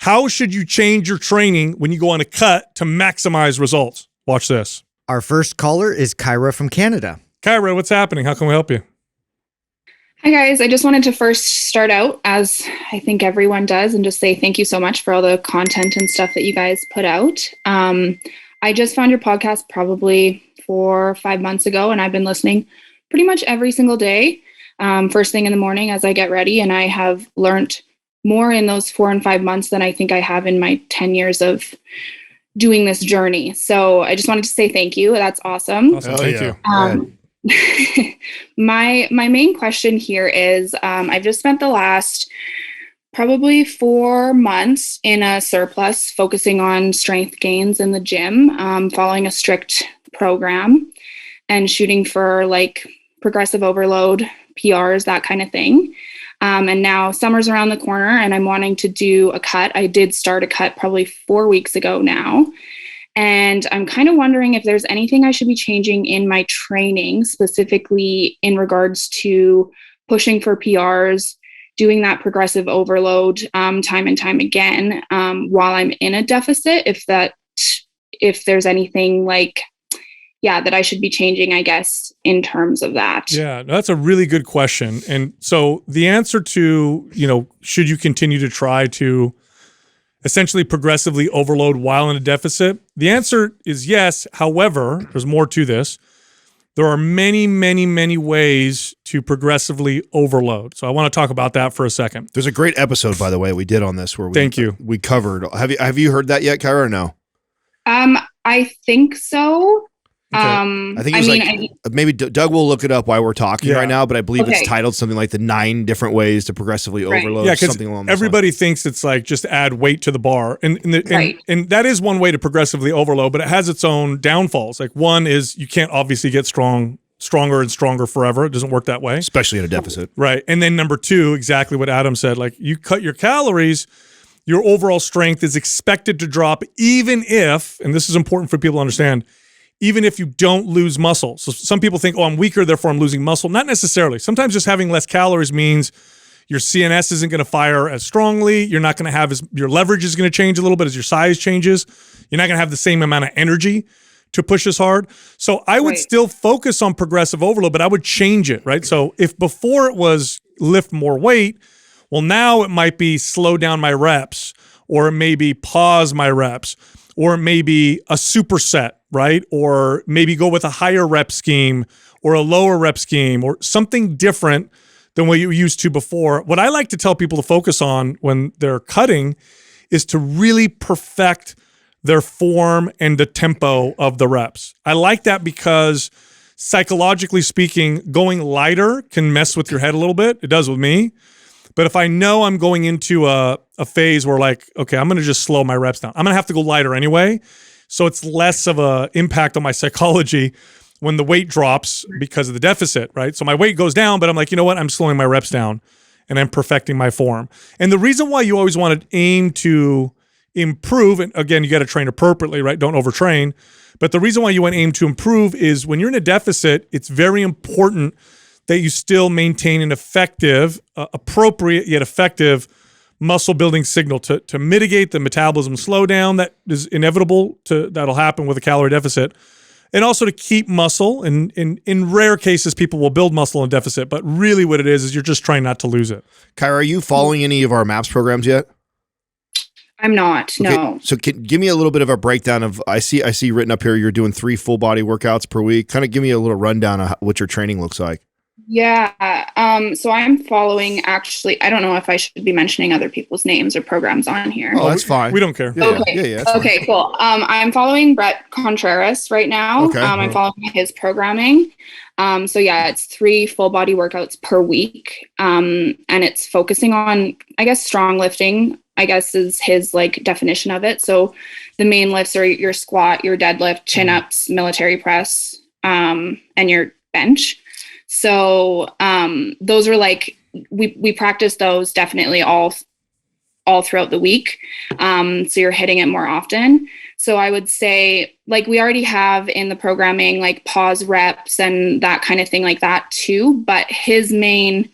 How should you change your training when you go on a cut to maximize results? Watch this. Our first caller is Kyra from Canada. Kyra, what's happening? How can we help you? Hi, guys. I just wanted to first start out, as I think everyone does, and just say thank you so much for all the content and stuff that you guys put out. I just found your podcast probably 4 or 5 months ago, and I've been listening pretty much every single day, first thing in the morning as I get ready, and I have learned more in those 4 and 5 months than I think I have in my 10 years of doing this journey. So I just wanted to say thank you. That's awesome. Thank you. My main question here is, I've just spent the last probably 4 months in a surplus, focusing on strength gains in the gym, following a strict program and shooting for like progressive overload, PRs, that kind of thing. And now summer's around the corner and I'm wanting to do a cut. I did start a cut probably 4 weeks ago now. And I'm kind of wondering if there's anything I should be changing in my training, specifically in regards to pushing for PRs, doing that progressive overload time and time again while I'm in a deficit, if there's anything that I should be changing, I guess, in terms of that. Yeah, that's a really good question. And so the answer to, should you continue to try to essentially progressively overload while in a deficit? The answer is yes. However, there's more to this. There are many, many, many ways to progressively overload. So I want to talk about that for a second. There's a great episode, by the way, we did on this where we covered. Have you heard that yet, Kyra, or no? I think so. Okay. I think it was maybe Doug will look it up while we're talking right now, but I believe it's titled something like the 9 different ways to progressively overload. Yeah, something along those everybody lines. thinks it's like just add weight to the bar. And that is one way to progressively overload, but it has its own downfalls. Like one is you can't obviously get stronger and stronger forever. It doesn't work that way. Especially in a deficit. Right. And then number 2, exactly what Adam said, like you cut your calories, your overall strength is expected to drop even if, and this is important for people to understand, even if you don't lose muscle. So some people think, I'm weaker, therefore I'm losing muscle. Not necessarily. Sometimes just having less calories means your CNS isn't going to fire as strongly. You're not going to have your leverage is going to change a little bit as your size changes. You're not going to have the same amount of energy to push as hard. So I would still focus on progressive overload, but I would change it, right? So if before it was lift more weight, well, now it might be slow down my reps, or it may be pause my reps, or maybe a superset, right? Or maybe go with a higher rep scheme or a lower rep scheme or something different than what you were used to before. What I like to tell people to focus on when they're cutting is to really perfect their form and the tempo of the reps. I like that because psychologically speaking, going lighter can mess with your head a little bit. It does with me. But if I know I'm going into a phase where I'm going to just slow my reps down. I'm going to have to go lighter anyway. So it's less of a impact on my psychology when the weight drops because of the deficit, right? So my weight goes down, but I'm like, you know what? I'm slowing my reps down and I'm perfecting my form. And the reason why you always want to aim to improve, and again, you got to train appropriately, right? Don't overtrain. But the reason why you want to aim to improve is when you're in a deficit, it's very important that you still maintain an effective, appropriate yet effective muscle building signal to mitigate the metabolism slowdown that is inevitable that'll happen with a calorie deficit, and also to keep muscle. And in rare cases, people will build muscle in deficit, but really what it is you're just trying not to lose it. Kyra, are you following any of our MAPS programs yet? I'm not, no. So give me a little bit of a breakdown of, I see written up here, you're doing 3 full body workouts per week. Kind of give me a little rundown of what your training looks like. Yeah. So I'm following, actually, I don't know if I should be mentioning other people's names or programs on here. Oh, that's fine. We don't care. Yeah. Okay, cool. I'm following Brett Contreras right now. Okay. I'm following his programming. So yeah, it's 3 full body workouts per week. And it's focusing on, I guess, strong lifting, I guess is his definition of it. So the main lifts are your squat, your deadlift, chin ups, military press, and your bench. So those are we practice those definitely all throughout the week. So you're hitting it more often. So I would say we already have in the programming pause reps and that kind of thing like that too. But his main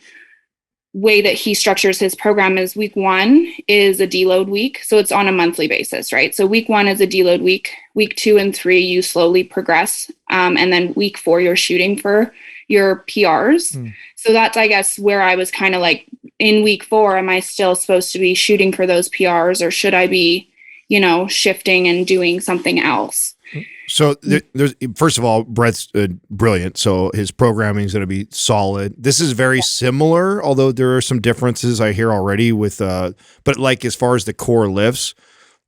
way that he structures his program is week 1 is a deload week. So it's on a monthly basis, right? So week 1 is a deload week. Week 2 and 3, you slowly progress. And then week 4, you're shooting for your PRs. So that's, I guess, where I was kind of like, in week 4, am I still supposed to be shooting for those PRs, or should I be, shifting and doing something else? So there's first of all, Brett's brilliant. So his programming is going to be solid. This is very similar, although there are some differences I hear already with, but like as far as the core lifts,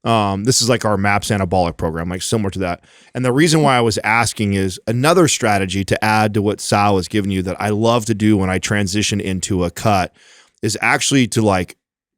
this is like our MAPS anabolic program, like similar to that. And the reason why I was asking is another strategy to add to what Sal has given you that I love to do when I transition into a cut is actually to like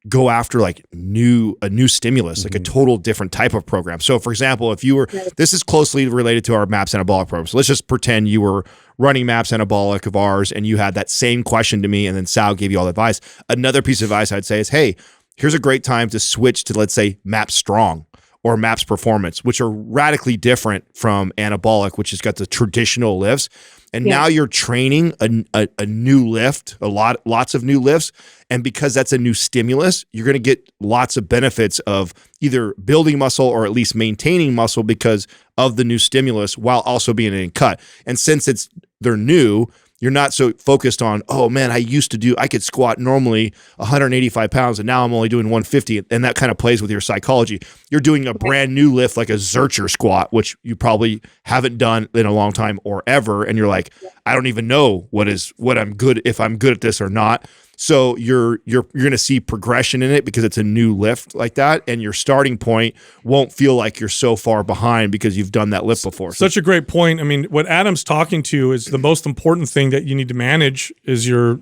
go after like a new stimulus, like a total different type of program. So for example, if you were, this is closely related to our MAPS anabolic program. So let's just pretend you were running MAPS anabolic of ours and you had that same question to me and then Sal gave you all the advice. Another piece of advice I'd say is, hey, here's a great time to switch to, let's say, MAPS Strong or MAPS Performance, which are radically different from anabolic, which has got the traditional lifts. And now you're training a new lift, lots of new lifts. And because that's a new stimulus, you're going to get lots of benefits of either building muscle or at least maintaining muscle because of the new stimulus while also being in cut. And since they're new, you're not so focused on, oh man, I could squat normally 185 pounds and now I'm only doing 150. And that kind of plays with your psychology. You're doing a brand new lift like a Zercher squat, which you probably haven't done in a long time or ever. And you're like, I don't even know if I'm good at this or not. So you're going to see progression in it because it's a new lift like that, and your starting point won't feel like you're so far behind because you've done that lift before. Such a great point. I mean, what Adam's talking to is the most important thing that you need to manage is your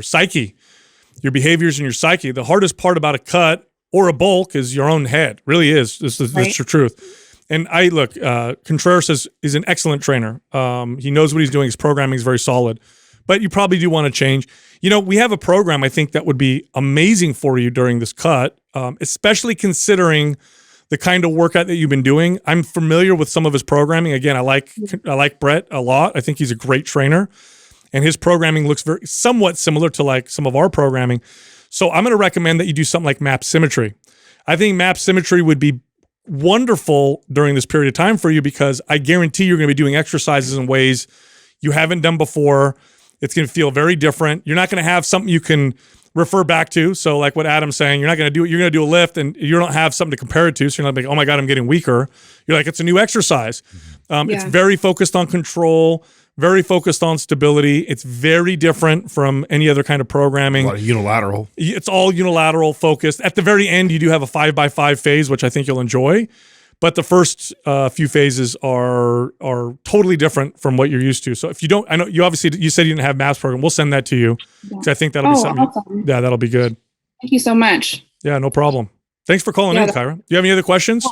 psyche, your behaviors and your psyche. The hardest part about a cut or a bulk is your own head. Really is. That's the truth. And Contreras is an excellent trainer. He knows what he's doing. His programming is very solid. But you probably do want to change. We have a program I think that would be amazing for you during this cut, especially considering the kind of workout that you've been doing. I'm familiar with some of his programming. Again, I like Brett a lot. I think he's a great trainer, and his programming looks somewhat similar to like some of our programming. So I'm going to recommend that you do something like MAPS Symmetry. I think MAPS Symmetry would be wonderful during this period of time for you because I guarantee you're going to be doing exercises in ways you haven't done before. It's going to feel very different. You're not going to have something you can refer back to. So like what Adam's saying, you're not going to do it. You're going to do a lift and you don't have something to compare it to. So you're not like, oh my God, I'm getting weaker. You're like, it's a new exercise. It's very focused on control, very focused on stability. It's very different from any other kind of programming. A lot of unilateral. It's all unilateral focused. At the very end, you do have a 5x5 phase, which I think you'll enjoy. But the first few phases are totally different from what you're used to. So if you don't, I know you said you didn't have MAPS program. We'll send that to you because I think that'll be something. Awesome. That'll be good. Thank you so much. Yeah, no problem. Thanks for calling in, Kyra. Do you have any other questions?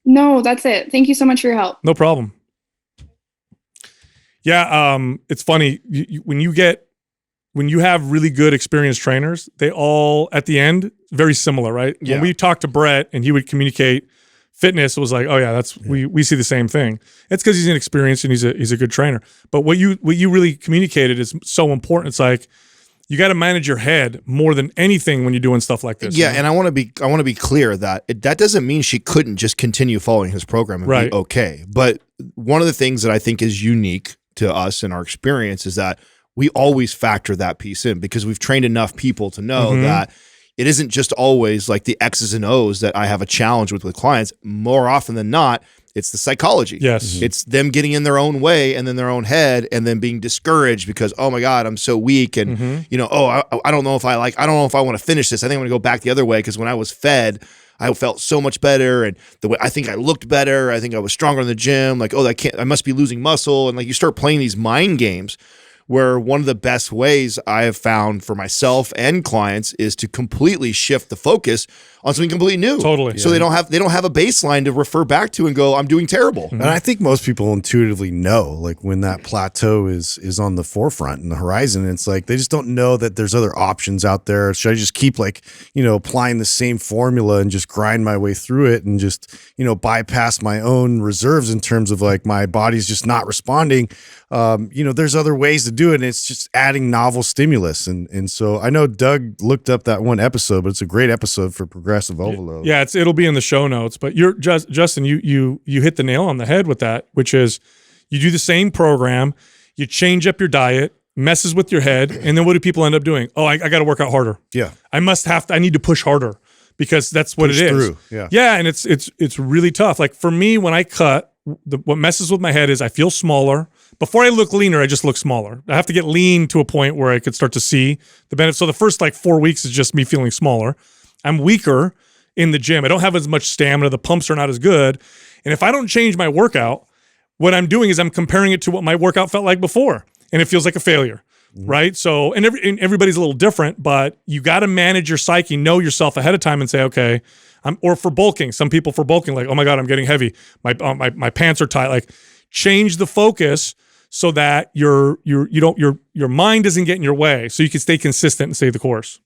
No, that's it. Thank you so much for your help. No problem. Yeah, it's funny when you have really good experienced trainers, they all at the end very similar, right? Yeah. When we talked to Brett and he would communicate fitness, was like, oh yeah, we see the same thing. It's because he's inexperienced and he's a good trainer. But what you really communicated is so important. It's like you got to manage your head more than anything when you're doing stuff like this. Yeah, and I want to be clear that that doesn't mean she couldn't just continue following his program and be okay. But one of the things that I think is unique to us and our experience is that we always factor that piece in because we've trained enough people to know that it isn't just always like the X's and O's that I have a challenge with clients. More often than not, it's the psychology. Yes. It's them getting in their own way and then their own head and then being discouraged because, oh my God, I'm so weak. And, I don't know if I want to finish this. I think I'm going to go back the other way because when I was fed, I felt so much better. And the way I think I looked better, I think I was stronger in the gym. Like, I must be losing muscle. And like you start playing these mind games where one of the best ways I have found for myself and clients is to completely shift the focus on something completely new. Totally. So they don't have a baseline to refer back to and go, I'm doing terrible. And I think most people intuitively know, like when that plateau is on the forefront in the horizon, it's like they just don't know that there's other options out there. Should I just keep applying the same formula and just grind my way through it and just, bypass my own reserves in terms of like my body's just not responding? there's other ways to do it, and it's just adding novel stimulus. And so I know Doug looked up that one episode, but it's a great episode for progressive overload. Yeah, it'll be in the show notes. But you're Justin, you hit the nail on the head with that, which is you do the same program, you change up your diet, messes with your head, and then what do people end up doing? Oh, I got to work out harder. Yeah. I need to push harder because that's what Push it is. through. Yeah. Yeah, and it's really tough. Like for me, when I cut, what messes with my head is I feel smaller. Before I look leaner, I just look smaller. I have to get lean to a point where I could start to see the benefits. So the first 4 weeks is just me feeling smaller. I'm weaker in the gym. I don't have as much stamina. The pumps are not as good. And if I don't change my workout, what I'm doing is I'm comparing it to what my workout felt like before, and it feels like a failure, right? So, and everybody's a little different, but you got to manage your psyche, know yourself ahead of time, and say, okay, or for bulking, some people for bulking, like, oh my God, I'm getting heavy. My pants are tight. Like, change the focus so that your mind doesn't get in your way, so you can stay consistent and stay the course.